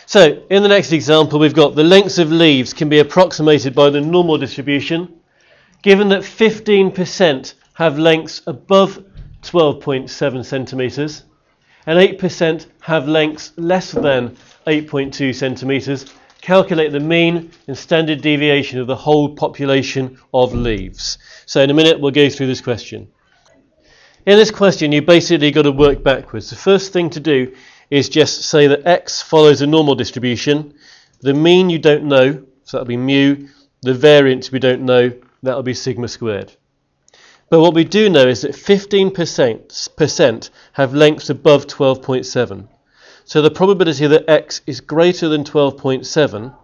So, in the next example, we've got the lengths of leaves can be approximated by the normal distribution, given that 15% have lengths above 12.7 centimetres and 8% have lengths less than 8.2 centimetres. Calculate the mean and standard deviation of the whole population of leaves. So in a minute we'll go through this question. In this question you basically got to work backwards. The first thing to do is just say that x follows a normal distribution. The mean you don't know, so that'll be mu. The variance we don't know, that'll be sigma squared. But what we do know is that 15% have lengths above 12.7. So the probability that x is greater than 12.7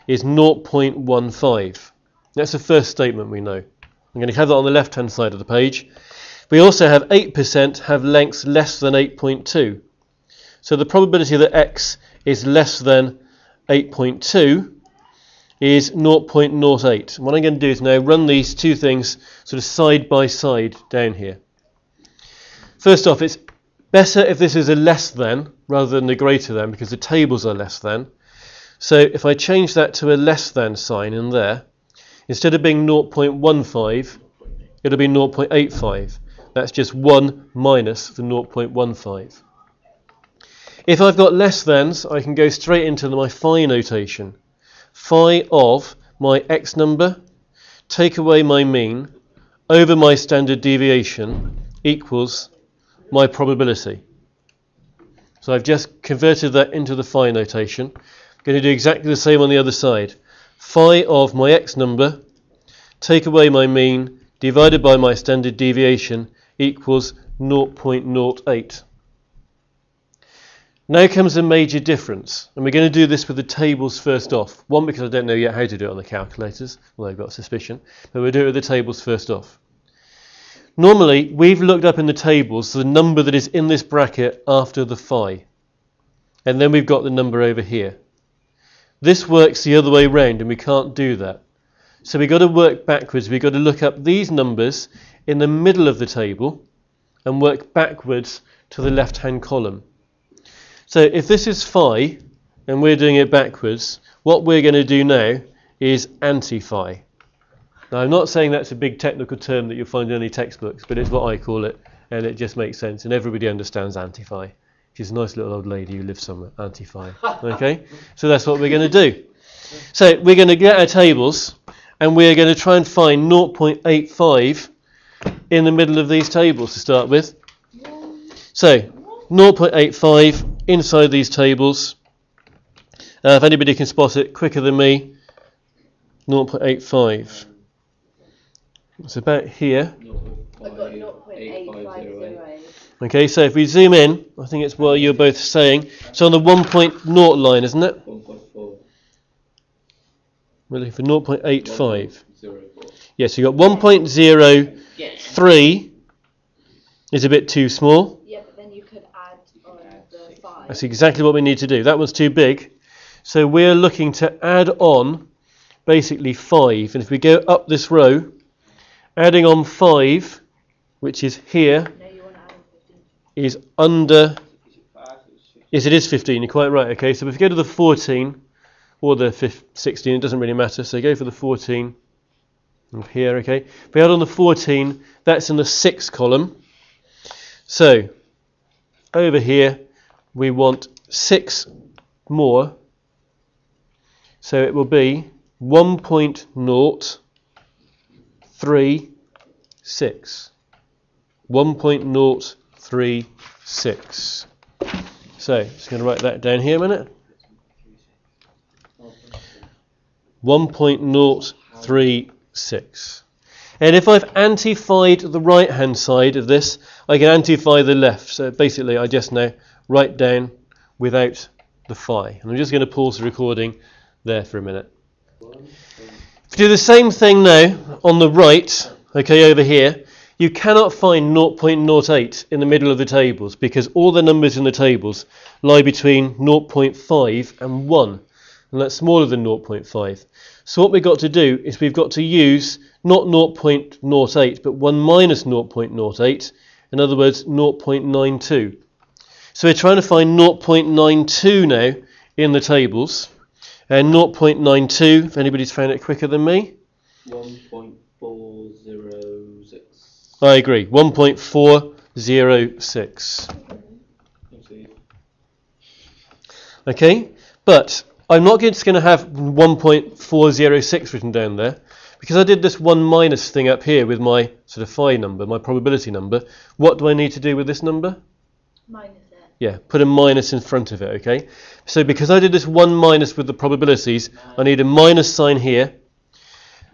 is 0.15. That's the first statement we know. I'm going to have that on the left hand side of the page. We also have 8% have lengths less than 8.2. So the probability that x is less than 8.2 is 0.08. And what I'm going to do is now run these two things sort of side by side down here. First off, it's better if this is a less than rather than a greater than, because the tables are less than. So if I change that to a less than sign in there, instead of being 0.15, it'll be 0.85. That's just 1 minus the 0.15. If I've got less thans, I can go straight into my phi notation. Phi of my x number, take away my mean, over my standard deviation, equals my probability. So I've just converted that into the phi notation. I'm going to do exactly the same on the other side. Phi of my x number, take away my mean, divided by my standard deviation, equals 0.08. Now comes a major difference, and we're going to do this with the tables first off. One, because I don't know yet how to do it on the calculators, although I've got a suspicion, but we'll do it with the tables first off. Normally, we've looked up in the tables the number that is in this bracket after the phi, and then we've got the number over here. This works the other way round, and we can't do that. So we've got to work backwards. We've got to look up these numbers in the middle of the table and work backwards to the left-hand column. So if this is phi, and we're doing it backwards, what we're going to do now is anti-phi. Now I'm not saying that's a big technical term that you'll find in any textbooks, but it's what I call it, and it just makes sense, and everybody understands anti-phi. She's a nice little old lady who lives somewhere, anti-phi. Okay? So that's what we're going to do. So we're going to get our tables, and we're going to try and find 0.85 in the middle of these tables to start with. So 0.85 inside these tables. If anybody can spot it quicker than me, 0.85. It's about here. I've got 0.8508. Okay, so if we zoom in, I think it's what you're both saying. So on the 1.0 line, isn't it? 1.4. We're looking for 0.85. Yes, you've got 1.03 is a bit too small. Yeah, but then you could add on the 5. That's exactly what we need to do. That one's too big. So we're looking to add on basically 5. And if we go up this row, adding on 5, which is here, No, you want to add 15. is under... Yes, it is 15. You're quite right. Okay, so if we go to the 14 or the 16, it doesn't really matter. So go for the 14 up here. Okay, if we add on the 14, that's in the 6th column. So over here we want 6 more, so it will be 1.036. 1.036. So just going to write that down here a minute. 1.036. And if I've anti-phied the right hand side of this, I can anti-phi the left. So basically I just now write down without the phi. And I'm just going to pause the recording there for a minute. If you do the same thing now on the right, okay, over here, you cannot find 0.08 in the middle of the tables because all the numbers in the tables lie between 0.5 and 1. And that's smaller than 0.5. So what we've got to do is we've got to use not 0.08 but 1 minus 0.08, in other words 0.92. So we're trying to find 0.92 now in the tables. And 0.92, if anybody's found it quicker than me. 1.406. I agree, 1.406. Okay, but I'm not just going to have 1.406 written down there, because I did this 1 minus thing up here with my sort of phi number, my probability number. What do I need to do with this number? Minus it. Yeah, put a minus in front of it, okay? So because I did this 1 minus with the probabilities, I need a minus sign here.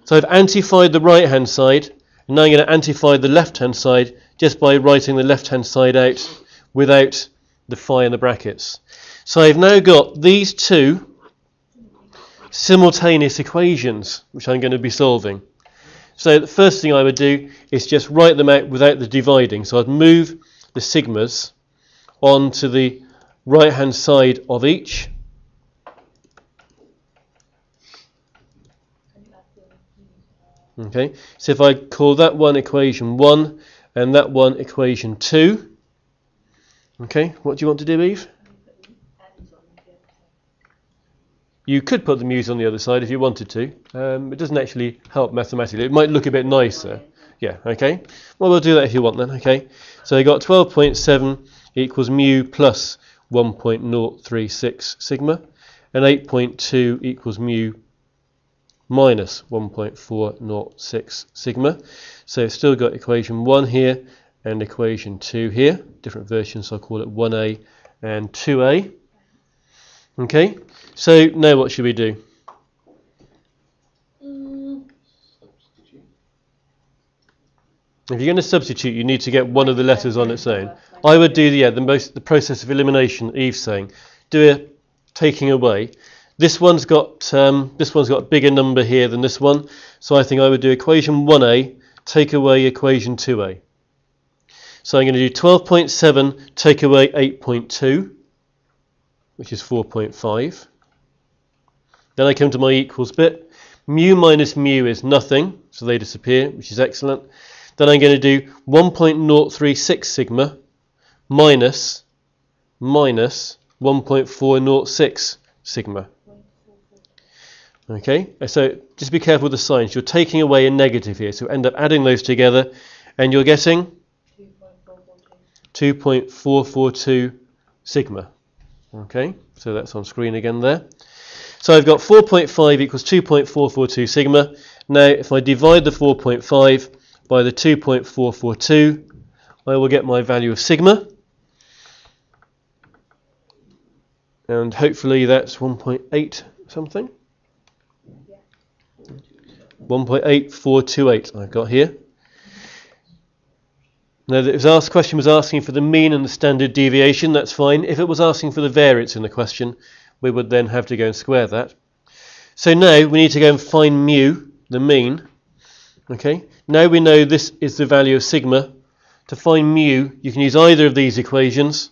So I've antified the right-hand side, and now I'm going to antify the left-hand side just by writing the left-hand side out without the phi in the brackets. So I've now got these two simultaneous equations, which I'm going to be solving. So the first thing I would do is just write them out without the dividing. So I'd move the sigmas onto the right-hand side of each. Okay, so if I call that one equation 1 and that one equation 2, okay, what do you want to do, Eve? You could put the mu's on the other side if you wanted to. It doesn't actually help mathematically. It might look a bit nicer. Yeah, okay. Well, we'll do that if you want then, okay. So I got 12.7 equals mu plus 1.036 sigma, and 8.2 equals mu minus 1.406 sigma. So I've still got equation 1 here and equation 2 here. Different versions, so I'll call it 1a and 2a. Okay, so now what should we do? If you're going to substitute, you need to get one of the letters on its own. I would do the process of elimination. Eve's saying, do a taking away. This one's got a bigger number here than this one, so I think I would do equation 1a take away equation 2a. So I'm going to do 12.7 take away 8.2, which is 4.5. Then I come to my equals bit. Mu minus mu is nothing, so they disappear, which is excellent. Then I'm going to do 1.036 sigma minus 1.406 sigma. Okay, so just be careful with the signs. You're taking away a negative here, so end up adding those together, and you're getting 2.442 sigma. Okay, so that's on screen again there. So I've got 4.5 equals 2.442 sigma. Now, if I divide the 4.5 by the 2.442, I will get my value of sigma. And hopefully that's 1.8 something. 1.8428 I've got here. Now the question was asking for the mean and the standard deviation, that's fine. If it was asking for the variance in the question, we would then have to go and square that. So now we need to go and find mu, the mean. Okay, now we know this is the value of sigma. To find mu, you can use either of these equations.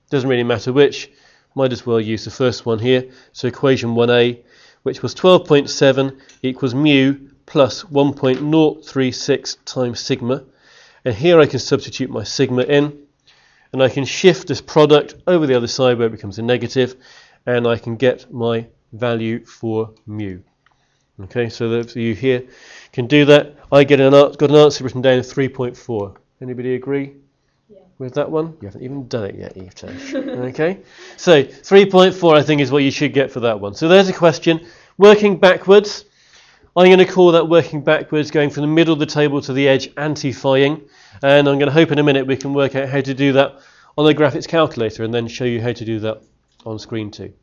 Doesn't really matter which. Might as well use the first one here. So equation 1a, which was 12.7 equals mu plus 1.036 times sigma. And here I can substitute my sigma in, and I can shift this product over the other side where it becomes a negative, and I can get my value for mu. Okay, so those of you here can do that. I got an answer written down of 3.4. Anybody agree with that one? You haven't even done it yet, Eve Tash. Okay, so 3.4 I think is what you should get for that one. So there's a question. Working backwards, I'm going to call that working backwards, going from the middle of the table to the edge, anti-fying. And I'm going to hope in a minute we can work out how to do that on the graphics calculator and then show you how to do that on screen too.